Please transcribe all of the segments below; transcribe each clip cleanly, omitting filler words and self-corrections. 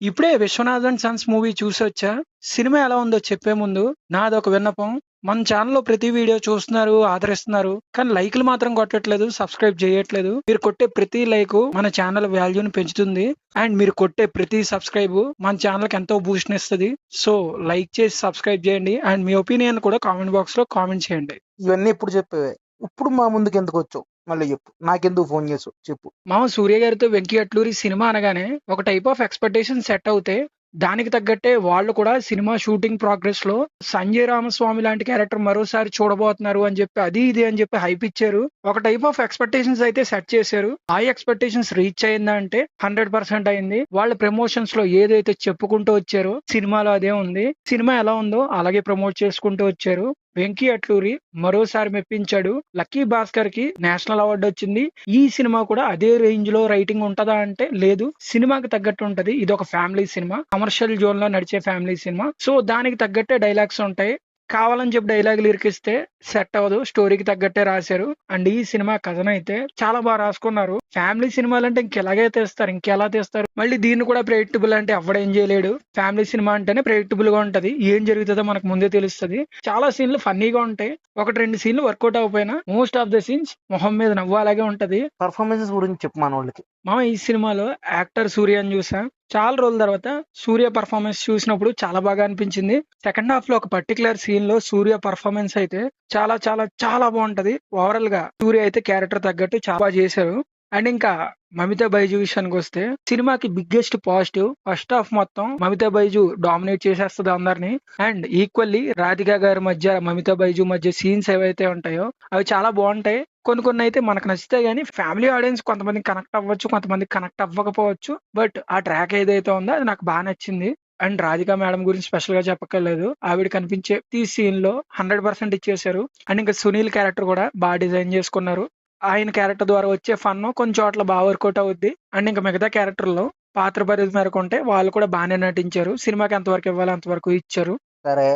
ఇప్పుడే 'Viswanathan Sons' movie చూసొచ్చా. Cinema ఎలా ఉందో చెప్పే ముందు నాదొక విన్నపం. మన ఛానెల్‌లో ప్రతి వీడియో చూస్తున్నారు, ఆదరిస్తున్నారు. కానీ లైకులు మాత్రం కొట్టట్లేదు, సబ్స్క్రైబ్ చేయట్లేదు. మీరు కొట్టే ప్రతి లైకు మన ఛానెల్ వాల్యూని పెంచుతుంది. అండ్ మీరు కొట్టే ప్రతి సబ్స్క్రైబు మన ఛానెల్‌కి ఎంతో బూస్ట్‌నిస్తది. సో, లైక్ చేసి సబ్స్క్రైబ్ చేయండి. అండ్ మీ ఒపీనియన్ కూడా కామెంట్ బాక్స్‌లో కామెంట్ చేయండి. ఇవన్నీ ఇప్పుడు చెప్పేవే. ఇప్పుడు మా ముందుకెందుకొచ్చావు? మళ్ళీ చెప్పు. నాకెందుకు ఫోన్ చేసావు చెప్పు. మామ సూర్య గారితో 'వెంకీ అట్లూరి' సినిమా అనగానే ఒక టైప్ ఆఫ్ ఎక్స్‌పెక్టేషన్ సెట్ అవుతే, దానికి తగ్గట్టే వాళ్ళు కూడా సినిమా షూటింగ్ ప్రోగ్రెస్‌లో సంజయ్ రామస్వామి లాంటి క్యారెక్టర్ మరోసారి చూడబోతున్నారు అని చెప్పి, అది ఇది అని చెప్పి హైప్ ఇచ్చారు. ఒక టైప్ ఆఫ్ ఎక్స్‌పెక్టేషన్స్ అయితే సెట్ చేశారు. ఆ ఎక్స్‌పెక్టేషన్స్ రీచ్ అయిందా అంటే 100% అయింది. వాళ్ళ ప్రమోషన్స్‌లో ఏదైతే చెప్పుకుంటూ వచ్చారో సినిమాలో అదే ఉంది. సినిమా ఎలా ఉందో అలాగే ప్రమోట్ చేసుకుంటూ వచ్చారు. 'వెంకీ అట్లూరి' మరోసారి మెప్పించాడు. 'లక్కీ భాస్కర్‌కి' నేషనల్ అవార్డ్ వచ్చింది. ఈ సినిమా కూడా అదే రేంజ్‌లో రైటింగ్ ఉంటదా అంటే లేదు. సినిమాకి తగ్గట్టు ఉంటది. ఇదొక ఫ్యామిలీ సినిమా. కమర్షియల్ జోన్‌లో నడిచే ఫ్యామిలీ సినిమా. సో, దానికి తగ్గట్టే డైలాగ్స్ ఉంటాయి. కావాలని చెప్పి డైలాగులు ఇరికిస్తే సెట్ అవ్వదు. స్టోరీకి తగ్గట్టే రాశారు. అండ్ ఈ సినిమా కథనైతే చాలా బాగా రాసుకున్నారు. ఫ్యామిలీ సినిమాలంటే ఇంకెలాగే తీస్తారు, ఇంకెలా తీస్తారు. మళ్ళీ దీన్ని కూడా ప్రెడిక్టబుల్ అంటే ఎవ్వడేం చేయలేడు. ఫ్యామిలీ సినిమా అంటేనే ప్రెడిక్టబుల్ గా ఉంటది. ఏం జరుగుతుందో మనకు ముందే తెలుస్తది. చాలా సీన్లు ఫన్నీగా ఉంటాయి. 1, 2 సీన్లు వర్కౌట్ అవ్వకపోయినా మోస్ట్ ఆఫ్ ద సీన్స్ మొహం మీద నవ్వు అలాగే ఉంటది. పర్ఫార్మెన్సెస్ గురించి చెప్పు మనోళ్ళకి. ఈ సినిమాలో యాక్టర్ సూర్యని చూసా. చాలా రోజుల తర్వాత సూర్య పర్ఫార్మెన్స్ చూసినప్పుడు చాలా బాగా అనిపించింది. సెకండ్ హాఫ్ లో ఒక పర్టికులర్ సీన్ లో సూర్య పర్ఫార్మెన్స్ అయితే చాలా చాలా చాలా బాగుంటది. ఓవరాల్ గా సూర్య అయితే క్యారెక్టర్ తగ్గట్టు చాలా బాగా చేశారు. అండ్ ఇంకా మమితా బైజు విషయానికి వస్తే సినిమాకి బిగ్గెస్ట్ పాజిటివ్ ఫస్ట్ హాఫ్ మొత్తం మమితా బైజు డామినేట్ చేసేస్తుంది అందరినీ. అండ్ ఈక్వల్లీ రాధిక గారి మధ్య మమితా బైజు మధ్య సీన్స్ ఏవైతే ఉంటాయో అవి చాలా బాగుంటాయి. కొన్ని అయితే మనకు నచ్చుతాయి కానీ ఫ్యామిలీ ఆడియన్స్ కొంతమంది కనెక్ట్ అవ్వచ్చు, కొంతమంది కనెక్ట్ అవ్వకపోవచ్చు. బట్ ఆ ట్రాక్ ఏదైతే ఉందో అది నాకు బాగా నచ్చింది. అండ్ రాధిక మేడం గురించి స్పెషల్ గా చెప్పక్కర్లేదు. ఆవిడ కనిపించే ఈ సీన్ లో 100% ఇచ్చేశారు. అండ్ ఇంకా సునీల్ క్యారెక్టర్ కూడా బాగా డిజైన్ చేసుకున్నారు. ఆయన క్యారెక్టర్ ద్వారా వచ్చే ఫన్ కొన్ని చోట్ల బాగా వర్కౌట్ అవుద్ది. అండ్ ఇంకా మిగతా క్యారెక్టర్లో పాత్ర పరిధి మేరకు ఉంటే వాళ్ళు కూడా బాగానే నటించారు. సినిమాకి ఎంతవరకు ఇవ్వాలో అంతవరకు ఇచ్చారు. సరే,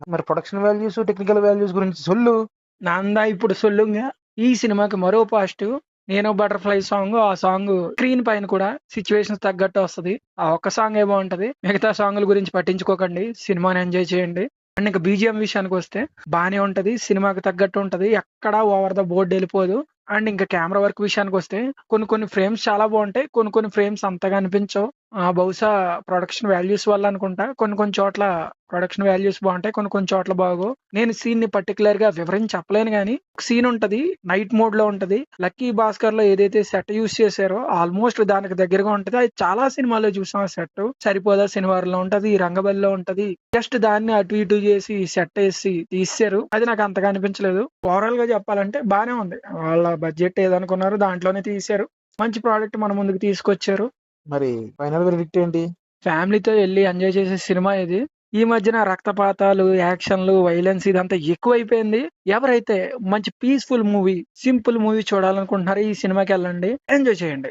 మరి ప్రొడక్షన్ వాల్యూస్, టెక్నికల్ వాల్యూస్ గురించి సొల్లు. నాందా ఇప్పుడు సొల్లుంగా ఈ సినిమాకి మరో పాజిటివ్ నేను బటర్ఫ్లై సాంగ్. ఆ సాంగ్ స్క్రీన్ పైన కూడా సిచ్యువేషన్స్ తగ్గట్టు వస్తది. ఆ ఒక్క సాంగ్ ఏ బాగుంటది. మిగతా సాంగ్ల గురించి పట్టించుకోకండి, సినిమాని ఎంజాయ్ చేయండి. అండ్ ఇంకా బీజిఎం విషయానికి వస్తే బానే ఉంటది. సినిమాకి తగ్గట్టు ఉంటది. ఎక్కడా ఓవర్ ద బోర్డ్ వెళ్ళిపోదు. అండ్ ఇంకా కెమెరా వర్క్ విషయానికి వస్తే కొన్ని ఫ్రేమ్స్ చాలా బాగుంటాయి. కొన్ని ఫ్రేమ్స్ అంతగా అనిపించవు. బహుశా ప్రొడక్షన్ వాల్యూస్ వల్ల అనుకుంటా. కొన్ని చోట్ల ప్రొడక్షన్ వాల్యూస్ బాగుంటాయి, కొన్ని చోట్ల బాగో. నేను సీన్ ని పర్టికులర్ గా వివరించి చెప్పలేను కానీ ఒక సీన్ ఉంటది, నైట్ మోడ్ లో ఉంటది. లక్కీ భాస్కర్ లో ఏదైతే సెట్ యూస్ చేశారో ఆల్మోస్ట్ దానికి దగ్గరగా ఉంటది. అది చాలా సినిమాల్లో చూసాం. ఆ సెట్ సరిపోదా శనివారంలో ఉంటది, రంగబలిలో ఉంటది. జస్ట్ దాన్ని అటు ఇటు చేసి సెట్ వేసి తీసారు. అది నాకు అంతగా అనిపించలేదు. ఓవరాల్ గా చెప్పాలంటే బానే ఉంది. వాళ్ళ బడ్జెట్ ఏదనుకున్నారో దాంట్లోనే తీశారు. మంచి ప్రోడక్ట్ మన ముందుకు తీసుకొచ్చారు. మరి ఫైనల్ వెర్డిక్ట్ ఏంటి? ఫ్యామిలీతో వెళ్ళి ఎంజాయ్ చేసే సినిమా ఇది. ఈ మధ్యన రక్తపాతాలు, యాక్షన్లు, వైలెన్స్ ఇదంతా ఎక్కువైపోయింది. ఎవరైతే మంచి పీస్ఫుల్ మూవీ, సింపుల్ మూవీ చూడాలనుకుంటున్నారో ఈ సినిమాకి వెళ్ళండి, ఎంజాయ్ చేయండి.